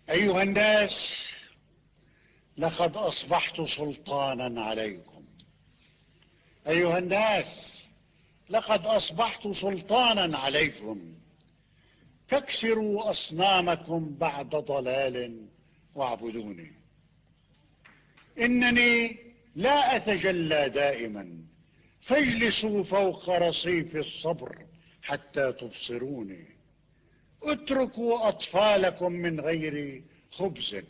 أيها الناس، لقد أصبحت سلطانا عليكم. أيها الناس، لقد أصبحت سلطانا عليكم. فاكسروا أصنامكم بعد ضلال واعبدوني. إنني لا أتجلى دائما، فاجلسوا فوق رصيف الصبر حتى تبصروني. اتركوا أطفالكم من غير خبز،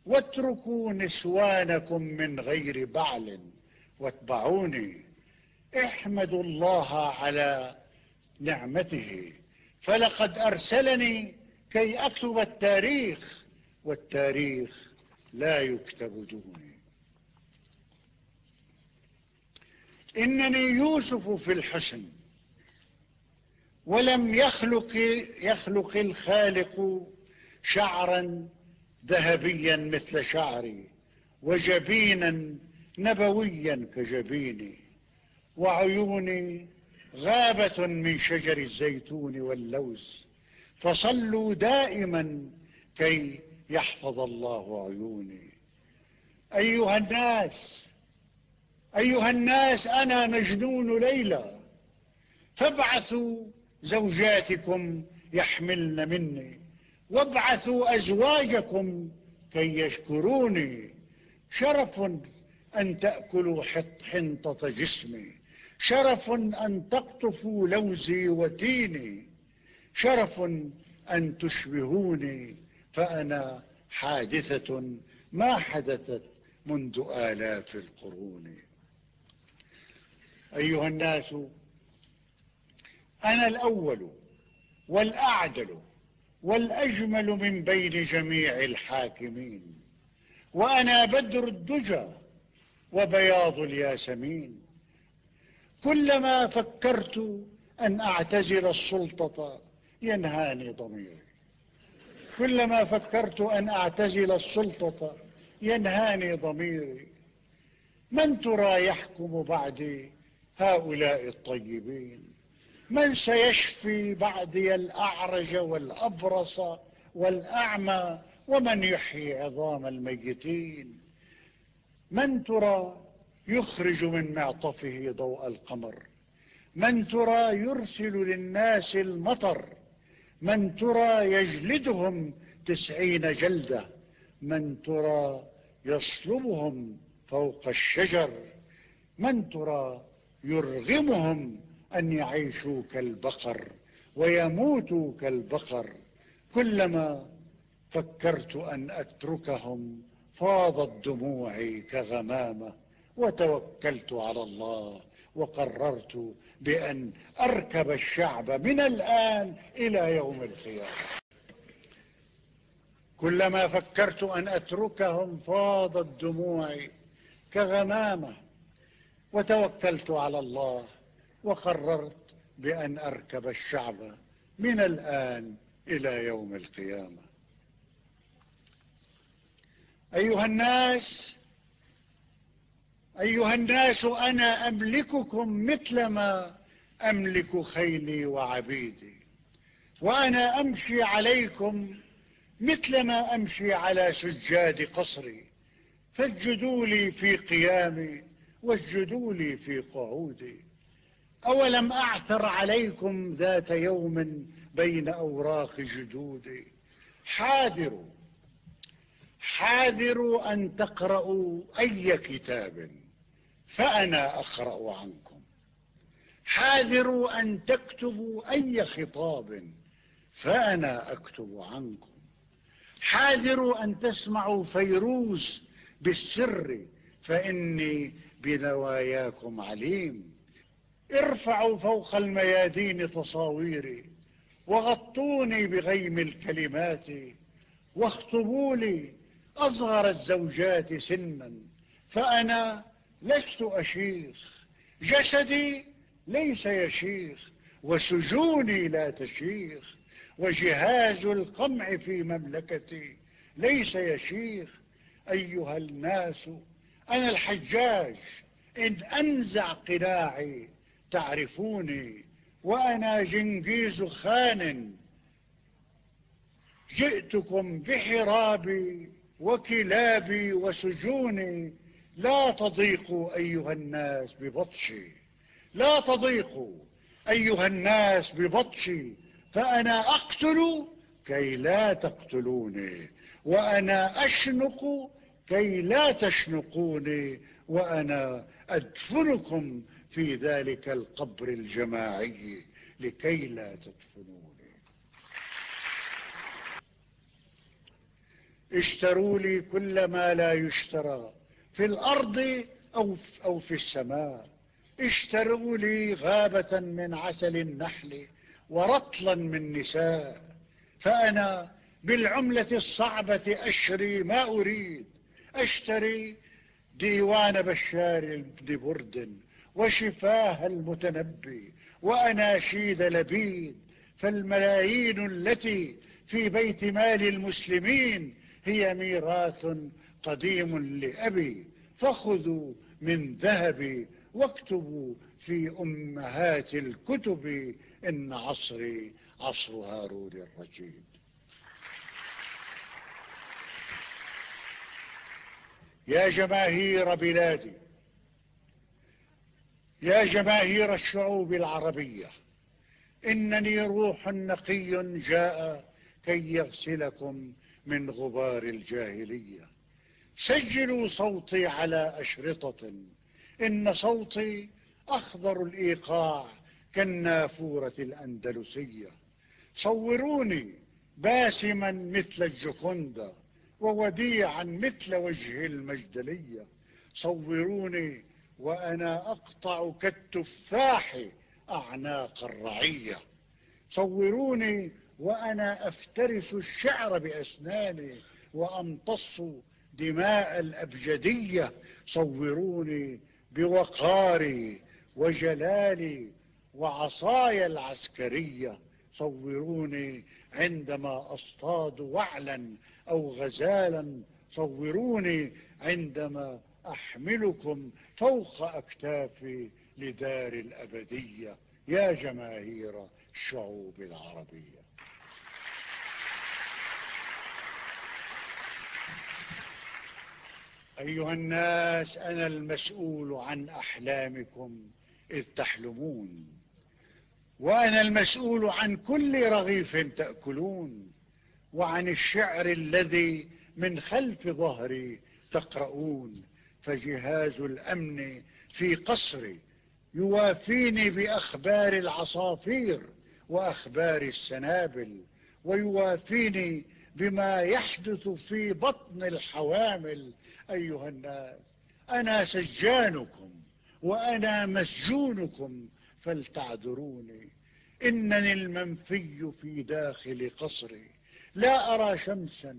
واتركوا نسوانكم من غير بعل، واتبعوني. احمدوا الله على نعمته، فلقد أرسلني كي أكتب التاريخ، والتاريخ لا يكتب دوني. إنني يوسف في الحسن، ولم يخلق الخالق شعرا ذهبيا مثل شعري، وجبينا نبويا كجبيني، وعيوني غابة من شجر الزيتون واللوز. فصلوا دائما كي يحفظ الله عيوني. أيها الناس، أنا مجنون ليلى، فابعثوا زوجاتكم يحملن مني، وابعثوا أزواجكم كي يشكروني. شرف أن تأكلوا حنطة جسمي، شرف أن تقطفوا لوزي وتيني، شرف أن تشبهوني، فأنا حادثة ما حدثت منذ آلاف القرون. أيها الناس، أنا الأول والأعدل والأجمل من بين جميع الحاكمين، وأنا بدر الدجى وبياض الياسمين. كلما فكرت أن أعتزل السلطة ينهاني ضميري، كلما فكرت أن أعتزل السلطة ينهاني ضميري. من ترى يحكم بعدي هؤلاء الطيبين؟ من سيشفي بعدي الأعرج والأبرص والأعمى؟ ومن يحيي عظام الميتين؟ من ترى يخرج من معطفه ضوء القمر؟ من ترى يرسل للناس المطر؟ من ترى يجلدهم 90 جلدة؟ من ترى يصلبهم فوق الشجر؟ من ترى يرغمهم أن يعيشوا كالبقر ويموتوا كالبقر؟ كلما فكرت أن أتركهم فاضت دموعي كغمامة، وتوكلت على الله وقررت بأن أركب الشعب من الآن إلى يوم القيامة. كلما فكرت أن أتركهم فاضت دموعي كغمامة، وتوكلت على الله وقررت بأن أركب الشعب من الآن إلى يوم القيامة. أيها الناس، أنا أملككم مثلما أملك خيلي وعبيدي، وأنا أمشي عليكم مثلما أمشي على سجاد قصري. فاسجدوا لي في قيامي واسجدوا لي في قعودي. أولم أعثر عليكم ذات يوم بين أوراق جدودي؟ حاذروا أن تقرأوا أي كتاب فأنا أقرأ عنكم. حاذروا أن تكتبوا أي خطاب فأنا أكتب عنكم. حاذروا أن تسمعوا فيروز بالسر فإني بنواياكم عليم. ارفعوا فوق الميادين تصاويري، وغطوني بغيم الكلمات، واخطبوا لي أصغر الزوجات سنا، فأنا لست أشيخ. جسدي ليس يشيخ، وسجوني لا تشيخ، وجهاز القمع في مملكتي ليس يشيخ. أيها الناس، أنا الحجاج، إن أنزع قناعي تعرفوني، وأنا جنكيز خان، جئتكم بحرابي وكلابي وسجوني، لا تضيقوا أيها الناس ببطشي، لا تضيقوا أيها الناس ببطشي، فأنا أقتل كي لا تقتلوني، وأنا أشنق كي لا تشنقوني، وأنا أدفنكم في ذلك القبر الجماعي لكي لا تدفنوني. اشتروا لي كل ما لا يشترى في الأرض أو في السماء، اشتروا لي غابة من عسل النحل ورطلا من نساء، فأنا بالعملة الصعبة أشري ما أريد، أشتري ديوان بشار بن برد وشفاه المتنبي وأناشيد لبيد، فالملايين التي في بيت مال المسلمين هي ميراث قديم لأبي، فخذوا من ذهبي واكتبوا في أمهات الكتب إن عصري عصر هارون الرشيد. يا جماهير بلادي، يا جماهير الشعوب العربية، إنني روح نقي جاء كي يغسلكم من غبار الجاهلية. سجلوا صوتي على أشرطة، إن صوتي أخضر الإيقاع كالنافورة الأندلسية. صوروني باسما مثل الجوكوندا ووديعا مثل وجه المجدلية، صوروني وأنا أقطع كالتفاح أعناق الرعية، صوروني وأنا أفترس الشعر بأسناني وأمتص دماء الأبجدية، صوروني بوقاري وجلالي وعصاي العسكرية، صوروني عندما أصطاد وعلا أو غزالا، صوروني عندما أحملكم فوق أكتافي لدار الأبدية. يا جماهير الشعوب العربية، أيها الناس، أنا المسؤول عن أحلامكم إذ تحلمون، وأنا المسؤول عن كل رغيف تأكلون، وعن الشعر الذي من خلف ظهري تقرؤون، فجهاز الأمن في قصري يوافيني بأخبار العصافير وأخبار السنابل، ويوافيني بما يحدث في بطن الحوامل. أيها الناس، أنا سجانكم وأنا مسجونكم، فلتعذروني، إنني المنفي في داخل قصري، لا أرى شمسا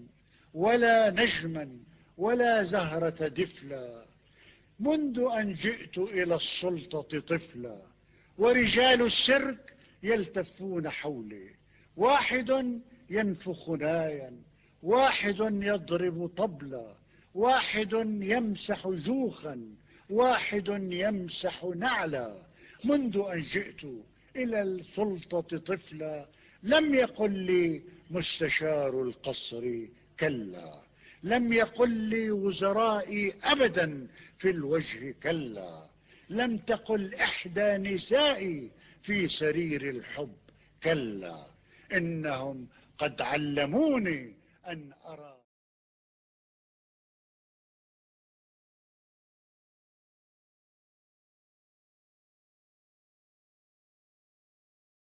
ولا نجما ولا زهرة دفلا، منذ أن جئت إلى السلطة طفلا، ورجال السيرك يلتفون حولي، واحد ينفخ نايا، واحد يضرب طبلا، واحد يمسح جوخا، واحد يمسح نعلا. منذ أن جئت إلى السلطة طفلا لم يقل لي مستشار القصر كلا، لم يقل لي وزرائي أبدا في الوجه كلا، لم تقل إحدى نسائي في سرير الحب كلا، إنهم قد علموني أن أرى